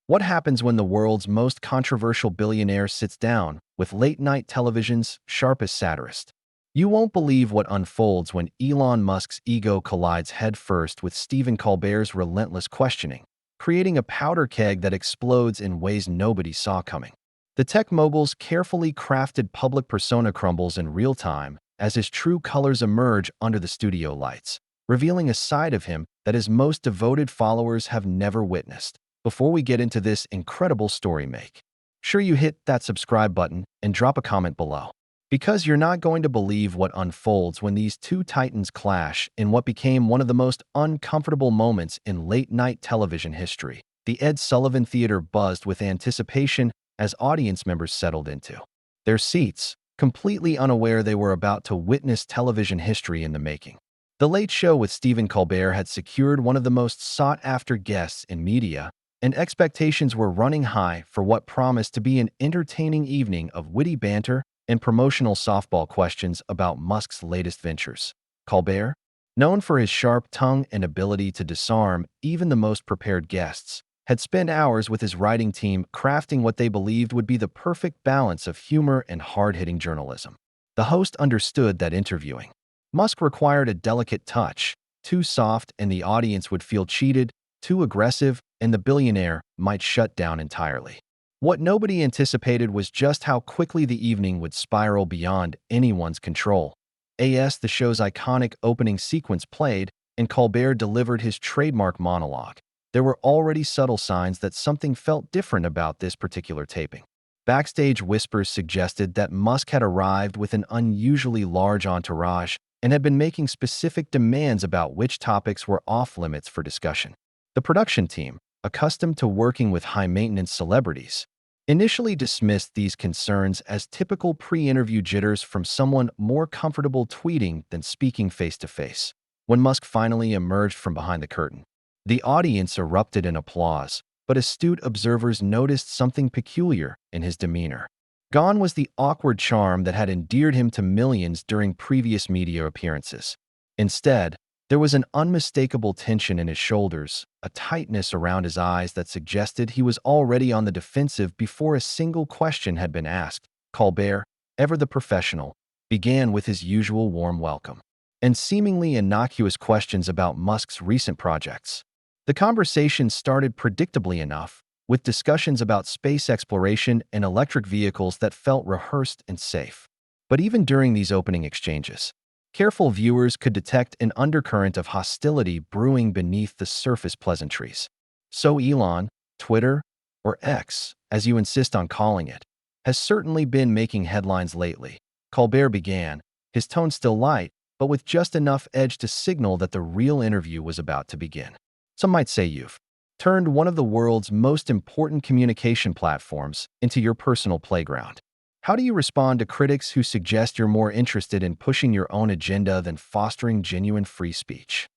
What happens when the world's most controversial billionaire sits down with late-night television's sharpest satirist? You won't believe what unfolds when Elon Musk's ego collides headfirst with Stephen Colbert's relentless questioning, creating a powder keg that explodes in ways nobody saw coming. The tech mogul's carefully crafted public persona crumbles in real time as his true colors emerge under the studio lights, revealing a side of him that his most devoted followers have never witnessed. Before we get into this incredible story, make sure you hit that subscribe button and drop a comment below, because you're not going to believe what unfolds when these two titans clash in what became one of the most uncomfortable moments in late-night television history. The Ed Sullivan Theater buzzed with anticipation as audience members settled into their seats, completely unaware they were about to witness television history in the making. The Late Show with Stephen Colbert had secured one of the most sought-after guests in media, and expectations were running high for what promised to be an entertaining evening of witty banter and promotional softball questions about Musk's latest ventures. Colbert, known for his sharp tongue and ability to disarm even the most prepared guests, had spent hours with his writing team crafting what they believed would be the perfect balance of humor and hard-hitting journalism. The host understood that interviewing Musk required a delicate touch. Too soft and the audience would feel cheated, too aggressive and the billionaire might shut down entirely. What nobody anticipated was just how quickly the evening would spiral beyond anyone's control. The show's iconic opening sequence played, and Colbert delivered his trademark monologue. There were already subtle signs that something felt different about this particular taping. Backstage whispers suggested that Musk had arrived with an unusually large entourage and had been making specific demands about which topics were off-limits for discussion. The production team, accustomed to working with high-maintenance celebrities, initially dismissed these concerns as typical pre-interview jitters from someone more comfortable tweeting than speaking face-to-face. When Musk finally emerged from behind the curtain, the audience erupted in applause, but astute observers noticed something peculiar in his demeanor. Gone was the awkward charm that had endeared him to millions during previous media appearances. Instead, there was an unmistakable tension in his shoulders, a tightness around his eyes that suggested he was already on the defensive before a single question had been asked. Colbert, ever the professional, began with his usual warm welcome and seemingly innocuous questions about Musk's recent projects. The conversation started predictably enough, with discussions about space exploration and electric vehicles that felt rehearsed and safe. But even during these opening exchanges, careful viewers could detect an undercurrent of hostility brewing beneath the surface pleasantries. So Elon, Twitter, or X, as you insist on calling it, has certainly been making headlines lately. Colbert began, his tone still light, but with just enough edge to signal that the real interview was about to begin. Some might say you've turned one of the world's most important communication platforms into your personal playground. How do you respond to critics who suggest you're more interested in pushing your own agenda than fostering genuine free speech?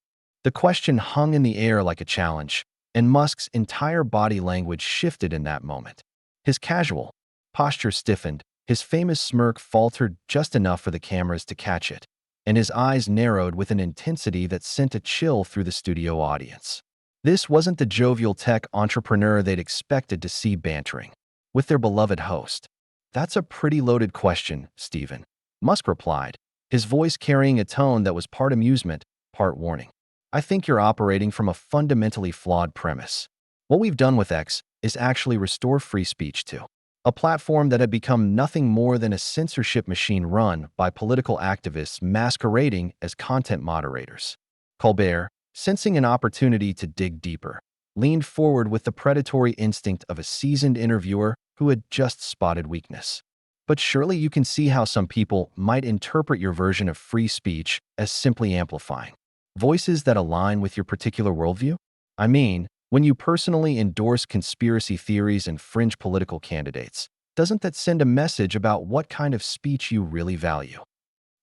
The question hung in the air like a challenge, and Musk's entire body language shifted in that moment. His casual posture stiffened, his famous smirk faltered just enough for the cameras to catch it, and his eyes narrowed with an intensity that sent a chill through the studio audience. This wasn't the jovial tech entrepreneur they'd expected to see bantering with their beloved host. "That's a pretty loaded question, Stephen," Musk replied, his voice carrying a tone that was part amusement, part warning. "I think you're operating from a fundamentally flawed premise. What we've done with X is actually restore free speech to a platform that had become nothing more than a censorship machine run by political activists masquerading as content moderators." Colbert, sensing an opportunity to dig deeper, leaned forward with the predatory instinct of a seasoned interviewer who had just spotted weakness. "But surely you can see how some people might interpret your version of free speech as simply amplifying voices that align with your particular worldview? I mean, when you personally endorse conspiracy theories and fringe political candidates, doesn't that send a message about what kind of speech you really value?"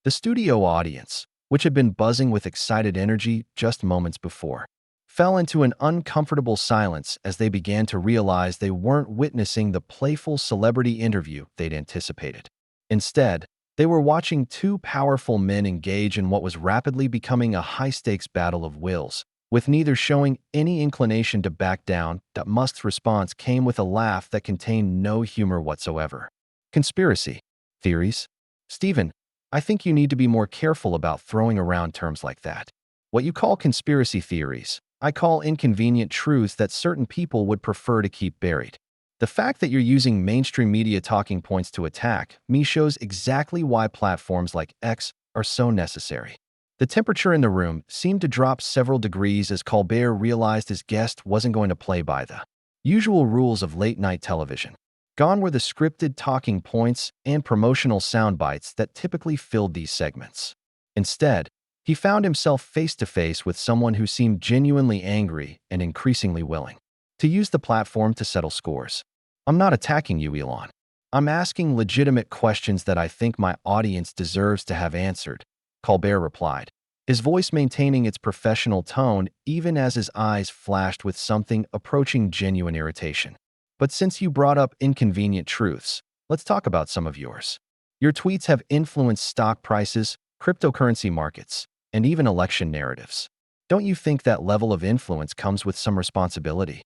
The studio audience, which had been buzzing with excited energy just moments before, fell into an uncomfortable silence as they began to realize they weren't witnessing the playful celebrity interview they'd anticipated. Instead, they were watching two powerful men engage in what was rapidly becoming a high-stakes battle of wills, With neither showing any inclination to back down, Musk's response came with a laugh that contained no humor whatsoever. Conspiracy theories? Stephen, I think you need to be more careful about throwing around terms like that. What you call conspiracy theories, I call inconvenient truths that certain people would prefer to keep buried. The fact that you're using mainstream media talking points to attack me shows exactly why platforms like X are so necessary. The temperature in the room seemed to drop several degrees as Colbert realized his guest wasn't going to play by the usual rules of late-night television. Gone were the scripted talking points and promotional sound bites that typically filled these segments. Instead, he found himself face-to-face with someone who seemed genuinely angry and increasingly willing to use the platform to settle scores. I'm not attacking you, Elon. I'm asking legitimate questions that I think my audience deserves to have answered, Colbert replied, his voice maintaining its professional tone even as his eyes flashed with something approaching genuine irritation. But since you brought up inconvenient truths, let's talk about some of yours. Your tweets have influenced stock prices, cryptocurrency markets, and even election narratives. Don't you think that level of influence comes with some responsibility?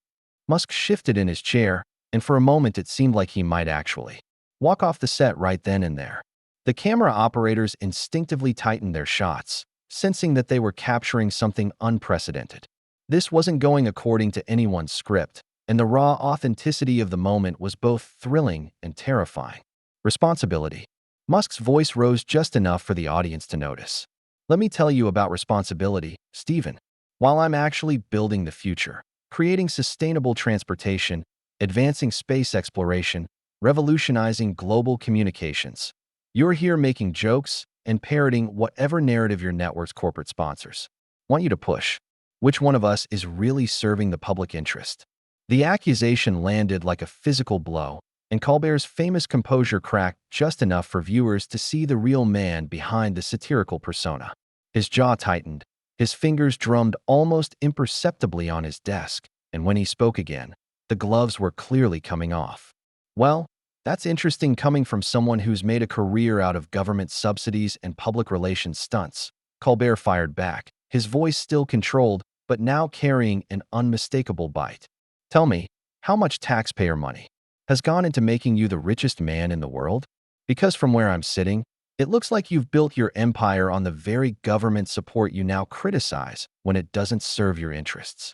Musk shifted in his chair, and for a moment it seemed like he might actually walk off the set right then and there. The camera operators instinctively tightened their shots, sensing that they were capturing something unprecedented. This wasn't going according to anyone's script, and the raw authenticity of the moment was both thrilling and terrifying. Responsibility. Musk's voice rose just enough for the audience to notice. Let me tell you about responsibility, Stephen. While I'm actually building the future, creating sustainable transportation, advancing space exploration, revolutionizing global communications, you're here making jokes and parroting whatever narrative your network's corporate sponsors want you to push. Which one of us is really serving the public interest? The accusation landed like a physical blow, and Colbert's famous composure cracked just enough for viewers to see the real man behind the satirical persona. His jaw tightened, his fingers drummed almost imperceptibly on his desk, and when he spoke again, the gloves were clearly coming off. Well, that's interesting coming from someone who's made a career out of government subsidies and public relations stunts, Colbert fired back, his voice still controlled, but now carrying an unmistakable bite. Tell me, how much taxpayer money has gone into making you the richest man in the world? Because from where I'm sitting, it looks like you've built your empire on the very government support you now criticize when it doesn't serve your interests.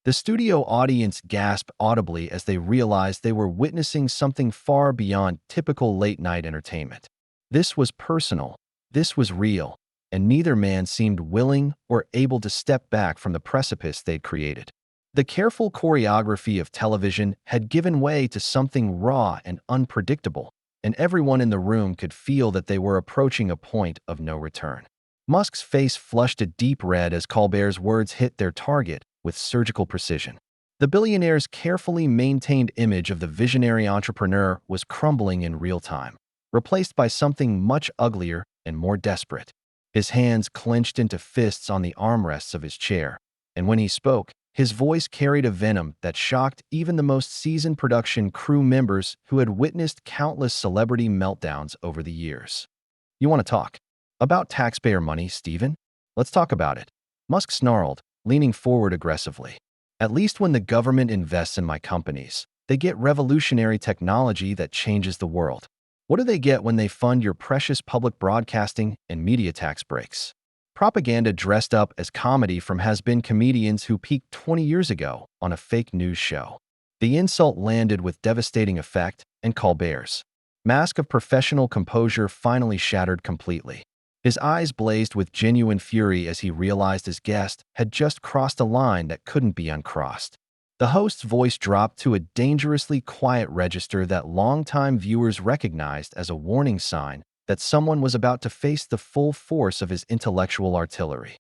The studio audience gasped audibly as they realized they were witnessing something far beyond typical late-night entertainment. This was personal, this was real, and neither man seemed willing or able to step back from the precipice they'd created. The careful choreography of television had given way to something raw and unpredictable, and everyone in the room could feel that they were approaching a point of no return. Musk's face flushed a deep red as Colbert's words hit their target with surgical precision. The billionaire's carefully maintained image of the visionary entrepreneur was crumbling in real time, replaced by something much uglier and more desperate. His hands clenched into fists on the armrests of his chair, and when he spoke, his voice carried a venom that shocked even the most seasoned production crew members who had witnessed countless celebrity meltdowns over the years. You want to talk about taxpayer money, Stephen? Let's talk about it. Musk snarled, leaning forward aggressively. At least when the government invests in my companies, they get revolutionary technology that changes the world. What do they get when they fund your precious public broadcasting and media tax breaks? Propaganda dressed up as comedy from has-been comedians who peaked 20 years ago on a fake news show. The insult landed with devastating effect, and Colbert's mask of professional composure finally shattered completely. His eyes blazed with genuine fury as he realized his guest had just crossed a line that couldn't be uncrossed. The host's voice dropped to a dangerously quiet register that longtime viewers recognized as a warning sign that someone was about to face the full force of his intellectual artillery.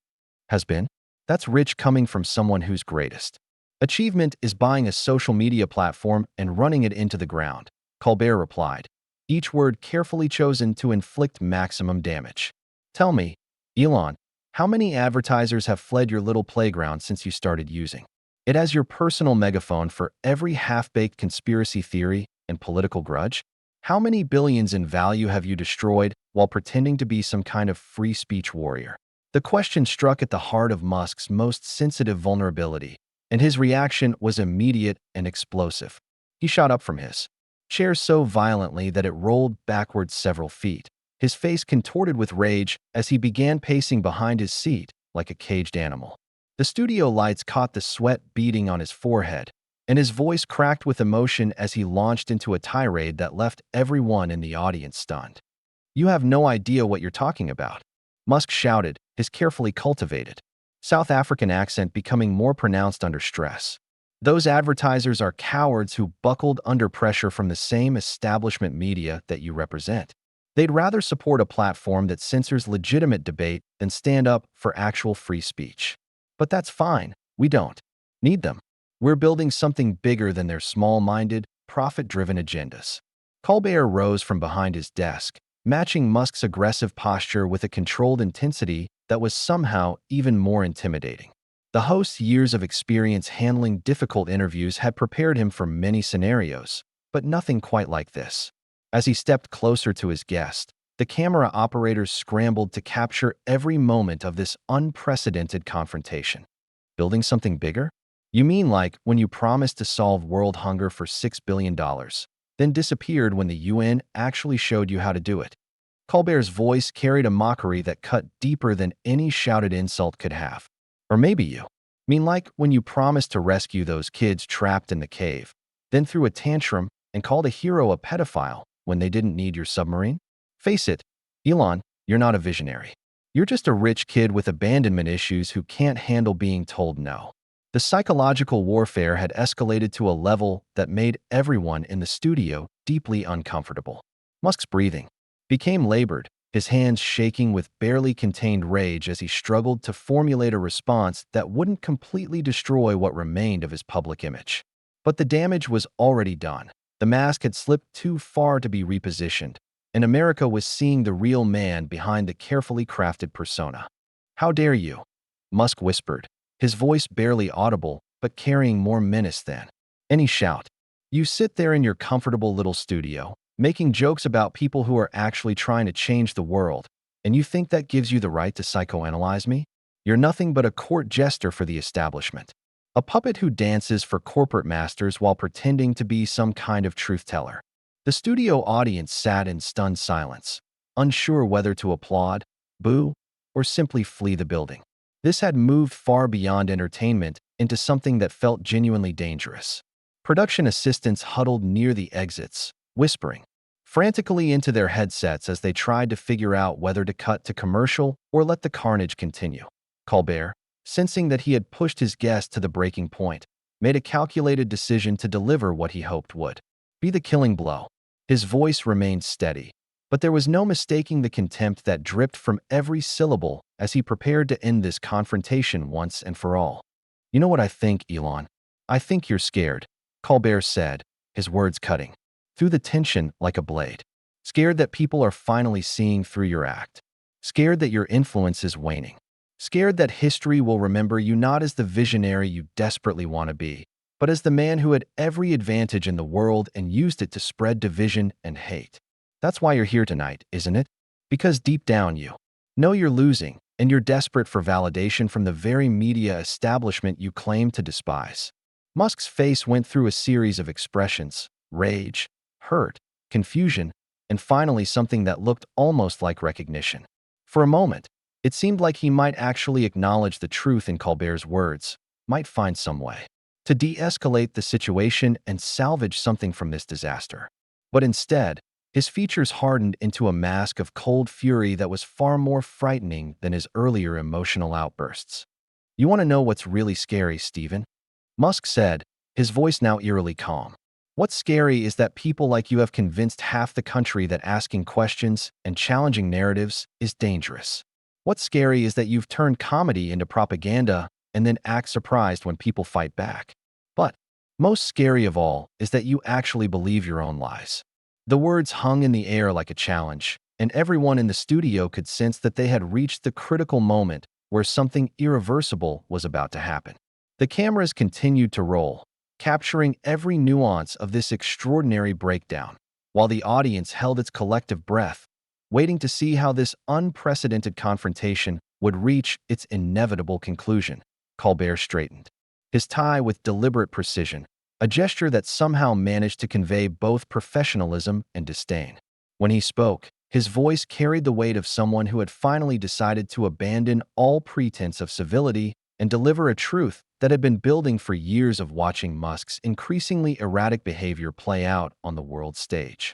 Has been? That's rich coming from someone whose greatest achievement is buying a social media platform and running it into the ground, Colbert replied, each word carefully chosen to inflict maximum damage. Tell me, Elon, how many advertisers have fled your little playground since you started using it as your personal megaphone for every half-baked conspiracy theory and political grudge? How many billions in value have you destroyed while pretending to be some kind of free speech warrior? The question struck at the heart of Musk's most sensitive vulnerability, and his reaction was immediate and explosive. He shot up from his chair so violently that it rolled backwards several feet. His face contorted with rage as he began pacing behind his seat like a caged animal. The studio lights caught the sweat beading on his forehead, and his voice cracked with emotion as he launched into a tirade that left everyone in the audience stunned. "You have no idea what you're talking about," Musk shouted, his carefully cultivated South African accent becoming more pronounced under stress. "Those advertisers are cowards who buckled under pressure from the same establishment media that you represent. They'd rather support a platform that censors legitimate debate than stand up for actual free speech. But that's fine. We don't need them. We're building something bigger than their small-minded, profit-driven agendas." Colbert rose from behind his desk, matching Musk's aggressive posture with a controlled intensity that was somehow even more intimidating. The host's years of experience handling difficult interviews had prepared him for many scenarios, but nothing quite like this. As he stepped closer to his guest, the camera operators scrambled to capture every moment of this unprecedented confrontation. "Building something bigger? You mean like when you promised to solve world hunger for $6 billion, then disappeared when the UN actually showed you how to do it?" Colbert's voice carried a mockery that cut deeper than any shouted insult could have. "Or maybe you mean like when you promised to rescue those kids trapped in the cave, then threw a tantrum and called a hero a pedophile when they didn't need your submarine? Face it, Elon, you're not a visionary. You're just a rich kid with abandonment issues who can't handle being told no." The psychological warfare had escalated to a level that made everyone in the studio deeply uncomfortable. Musk's breathing became labored, his hands shaking with barely contained rage as he struggled to formulate a response that wouldn't completely destroy what remained of his public image. But the damage was already done. The mask had slipped too far to be repositioned, and America was seeing the real man behind the carefully crafted persona. "How dare you?" Musk whispered, his voice barely audible but carrying more menace than any shout. "You sit there in your comfortable little studio, making jokes about people who are actually trying to change the world, and you think that gives you the right to psychoanalyze me? You're nothing but a court jester for the establishment. A puppet who dances for corporate masters while pretending to be some kind of truth-teller." The studio audience sat in stunned silence, unsure whether to applaud, boo, or simply flee the building. This had moved far beyond entertainment into something that felt genuinely dangerous. Production assistants huddled near the exits, whispering frantically into their headsets as they tried to figure out whether to cut to commercial or let the carnage continue. Colbert, sensing that he had pushed his guest to the breaking point, made a calculated decision to deliver what he hoped would be the killing blow. His voice remained steady, but there was no mistaking the contempt that dripped from every syllable as he prepared to end this confrontation once and for all. "You know what I think, Elon? I think you're scared," Colbert said, his words cutting through the tension like a blade. "Scared that people are finally seeing through your act. Scared that your influence is waning. Scared that history will remember you not as the visionary you desperately want to be, but as the man who had every advantage in the world and used it to spread division and hate. That's why you're here tonight, isn't it? Because deep down you know you're losing, and you're desperate for validation from the very media establishment you claim to despise." Musk's face went through a series of expressions: rage, hurt, confusion, and finally something that looked almost like recognition. For a moment, it seemed like he might actually acknowledge the truth in Colbert's words, might find some way to de-escalate the situation and salvage something from this disaster. But instead, his features hardened into a mask of cold fury that was far more frightening than his earlier emotional outbursts. "You want to know what's really scary, Stephen?" Musk said, his voice now eerily calm. "What's scary is that people like you have convinced half the country that asking questions and challenging narratives is dangerous. What's scary is that you've turned comedy into propaganda and then act surprised when people fight back. But most scary of all is that you actually believe your own lies." The words hung in the air like a challenge, and everyone in the studio could sense that they had reached the critical moment where something irreversible was about to happen. The cameras continued to roll, capturing every nuance of this extraordinary breakdown, while the audience held its collective breath, waiting to see how this unprecedented confrontation would reach its inevitable conclusion. Colbert straightened his tie with deliberate precision, a gesture that somehow managed to convey both professionalism and disdain. When he spoke, his voice carried the weight of someone who had finally decided to abandon all pretense of civility and deliver a truth that had been building for years of watching Musk's increasingly erratic behavior play out on the world stage.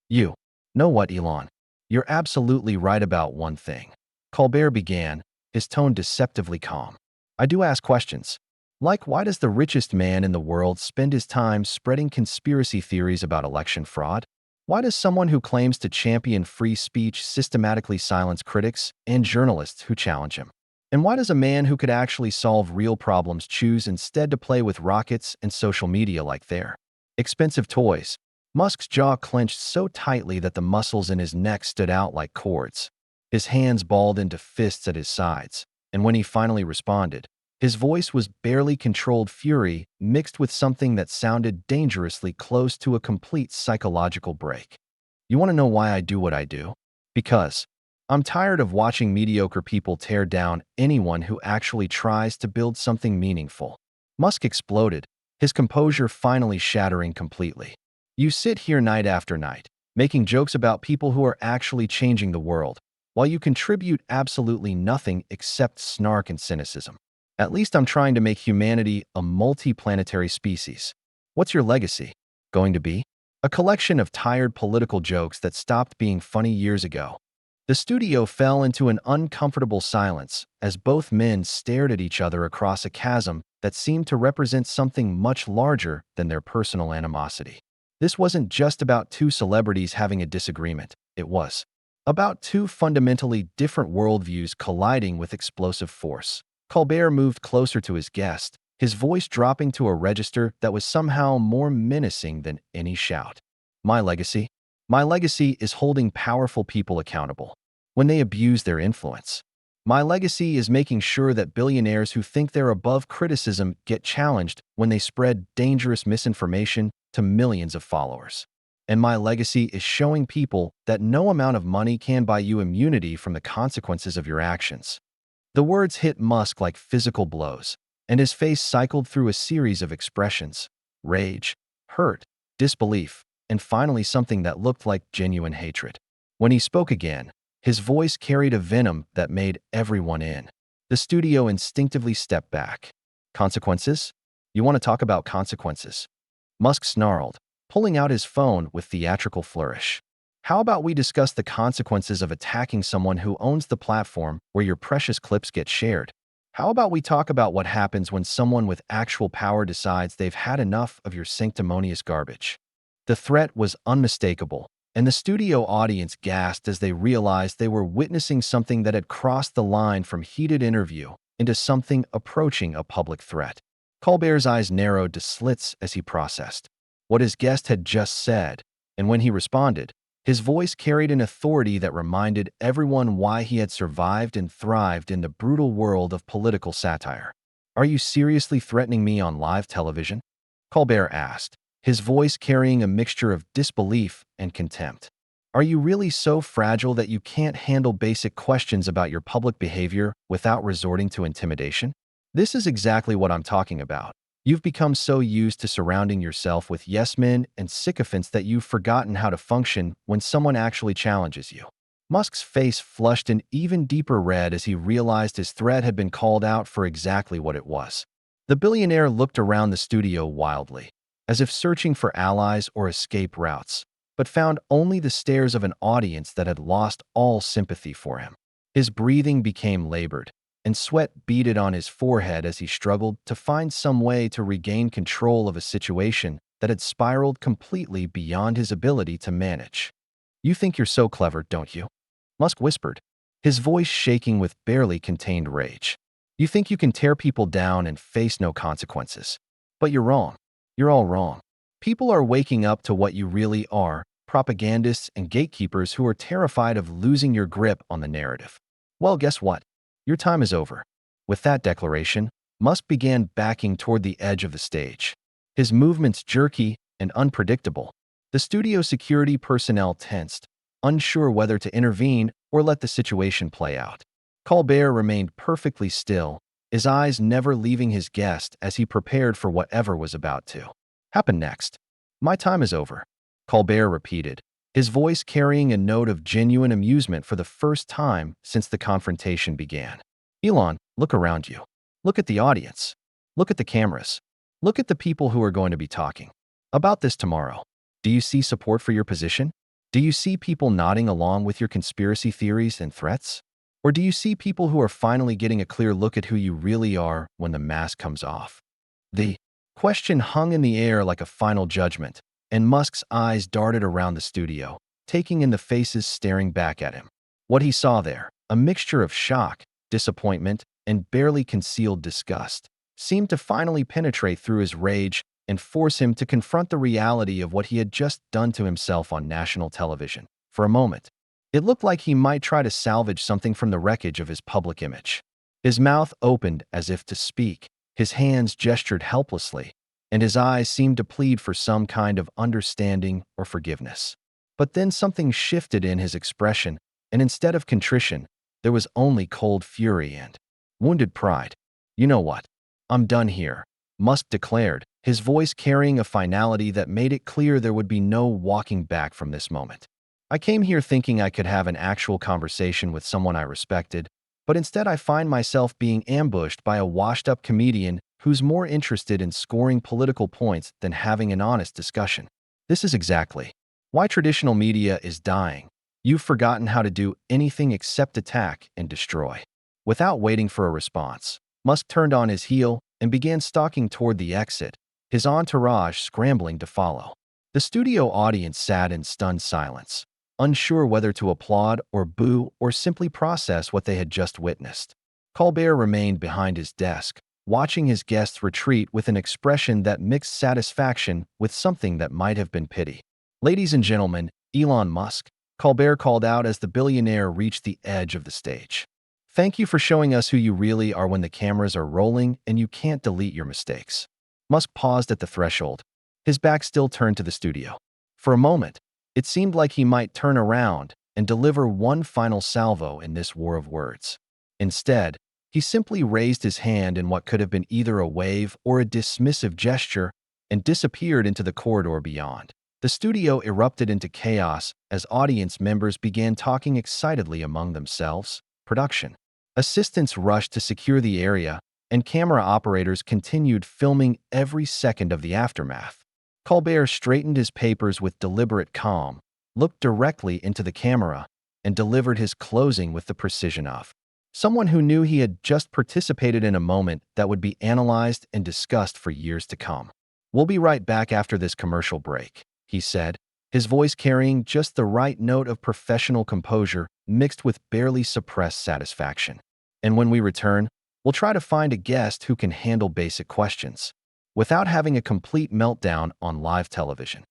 You know what, Elon? You're absolutely right about one thing. Colbert began, his tone deceptively calm. I do ask questions. Like, why does the richest man in the world spend his time spreading conspiracy theories about election fraud? Why does someone who claims to champion free speech systematically silence critics and journalists who challenge him? And why does a man who could actually solve real problems choose instead to play with rockets and social media like they're expensive toys? Musk's jaw clenched so tightly that the muscles in his neck stood out like cords. His hands balled into fists at his sides, and when he finally responded, his voice was barely controlled fury mixed with something that sounded dangerously close to a complete psychological break. You want to know why I do what I do? Because I'm tired of watching mediocre people tear down anyone who actually tries to build something meaningful. Musk exploded, his composure finally shattering completely. You sit here night after night, making jokes about people who are actually changing the world, while you contribute absolutely nothing except snark and cynicism. At least I'm trying to make humanity a multi-planetary species. What's your legacy going to be? A collection of tired political jokes that stopped being funny years ago. The studio fell into an uncomfortable silence as both men stared at each other across a chasm that seemed to represent something much larger than their personal animosity. This wasn't just about two celebrities having a disagreement. It was about two fundamentally different worldviews colliding with explosive force. Colbert moved closer to his guest, his voice dropping to a register that was somehow more menacing than any shout. My legacy? My legacy is holding powerful people accountable when they abuse their influence. My legacy is making sure that billionaires who think they're above criticism get challenged when they spread dangerous misinformation to millions of followers. And my legacy is showing people that no amount of money can buy you immunity from the consequences of your actions. The words hit Musk like physical blows, and his face cycled through a series of expressions: rage, hurt, disbelief, and finally something that looked like genuine hatred. When he spoke again, his voice carried a venom that made everyone in the studio instinctively step back. Consequences? You want to talk about consequences? Musk snarled, pulling out his phone with theatrical flourish. How about we discuss the consequences of attacking someone who owns the platform where your precious clips get shared? How about we talk about what happens when someone with actual power decides they've had enough of your sanctimonious garbage? The threat was unmistakable, and the studio audience gasped as they realized they were witnessing something that had crossed the line from heated interview into something approaching a public threat. Colbert's eyes narrowed to slits as he processed what his guest had just said, and when he responded, his voice carried an authority that reminded everyone why he had survived and thrived in the brutal world of political satire. Are you seriously threatening me on live television? Colbert asked, his voice carrying a mixture of disbelief and contempt. Are you really so fragile that you can't handle basic questions about your public behavior without resorting to intimidation? This is exactly what I'm talking about. You've become so used to surrounding yourself with yes-men and sycophants that you've forgotten how to function when someone actually challenges you. Musk's face flushed an even deeper red as he realized his threat had been called out for exactly what it was. The billionaire looked around the studio wildly, as if searching for allies or escape routes, but found only the stares of an audience that had lost all sympathy for him. His breathing became labored, and sweat beaded on his forehead as he struggled to find some way to regain control of a situation that had spiraled completely beyond his ability to manage. You think you're so clever, don't you? Musk whispered, his voice shaking with barely contained rage. You think you can tear people down and face no consequences. But you're wrong. You're all wrong. People are waking up to what you really are, propagandists and gatekeepers who are terrified of losing your grip on the narrative. Well, guess what? Your time is over. With that declaration, Musk began backing toward the edge of the stage, his movements jerky and unpredictable. The studio security personnel tensed, unsure whether to intervene or let the situation play out. Colbert remained perfectly still, his eyes never leaving his guest as he prepared for whatever was about to happen next. "My time is over," Colbert repeated, his voice carrying a note of genuine amusement for the first time since the confrontation began. "Elon, look around you. Look at the audience. Look at the cameras. Look at the people who are going to be talking about this tomorrow. Do you see support for your position? Do you see people nodding along with your conspiracy theories and threats? Or do you see people who are finally getting a clear look at who you really are when the mask comes off?" The question hung in the air like a final judgment, and Musk's eyes darted around the studio, taking in the faces staring back at him. What he saw there, a mixture of shock, disappointment, and barely concealed disgust, seemed to finally penetrate through his rage and force him to confront the reality of what he had just done to himself on national television. For a moment, it looked like he might try to salvage something from the wreckage of his public image. His mouth opened as if to speak, his hands gestured helplessly, and his eyes seemed to plead for some kind of understanding or forgiveness. But then something shifted in his expression, and instead of contrition, there was only cold fury and wounded pride. "You know what? I'm done here," Musk declared, his voice carrying a finality that made it clear there would be no walking back from this moment. "I came here thinking I could have an actual conversation with someone I respected, but instead I find myself being ambushed by a washed-up comedian who's more interested in scoring political points than having an honest discussion. This is exactly why traditional media is dying. You've forgotten how to do anything except attack and destroy." Without waiting for a response, Musk turned on his heel and began stalking toward the exit, his entourage scrambling to follow. The studio audience sat in stunned silence, unsure whether to applaud or boo or simply process what they had just witnessed. Colbert remained behind his desk, watching his guests retreat with an expression that mixed satisfaction with something that might have been pity. "Ladies and gentlemen, Elon Musk," Colbert called out as the billionaire reached the edge of the stage. "Thank you for showing us who you really are when the cameras are rolling and you can't delete your mistakes." Musk paused at the threshold, his back still turned to the studio. For a moment, it seemed like he might turn around and deliver one final salvo in this war of words. Instead, he simply raised his hand in what could have been either a wave or a dismissive gesture and disappeared into the corridor beyond. The studio erupted into chaos as audience members began talking excitedly among themselves. Production assistants rushed to secure the area, and camera operators continued filming every second of the aftermath. Colbert straightened his papers with deliberate calm, looked directly into the camera, and delivered his closing with the precision of someone who knew he had just participated in a moment that would be analyzed and discussed for years to come. "We'll be right back after this commercial break," he said, his voice carrying just the right note of professional composure mixed with barely suppressed satisfaction. "And when we return, we'll try to find a guest who can handle basic questions without having a complete meltdown on live television."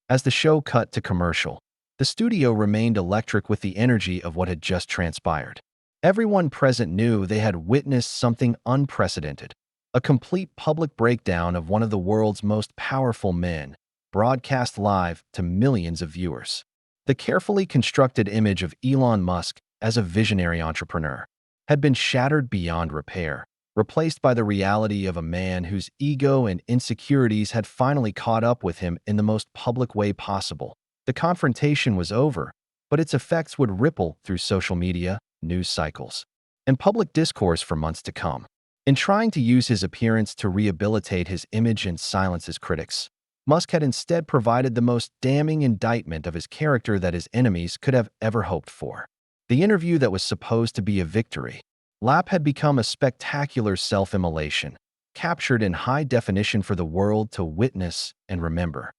As the show cut to commercial, the studio remained electric with the energy of what had just transpired. Everyone present knew they had witnessed something unprecedented, a complete public breakdown of one of the world's most powerful men, broadcast live to millions of viewers. The carefully constructed image of Elon Musk as a visionary entrepreneur had been shattered beyond repair, replaced by the reality of a man whose ego and insecurities had finally caught up with him in the most public way possible. The confrontation was over, but its effects would ripple through social media, news cycles, and public discourse for months to come. In trying to use his appearance to rehabilitate his image and silence his critics, Musk had instead provided the most damning indictment of his character that his enemies could have ever hoped for. The interview that was supposed to be a victory lap had become a spectacular self-immolation, captured in high definition for the world to witness and remember.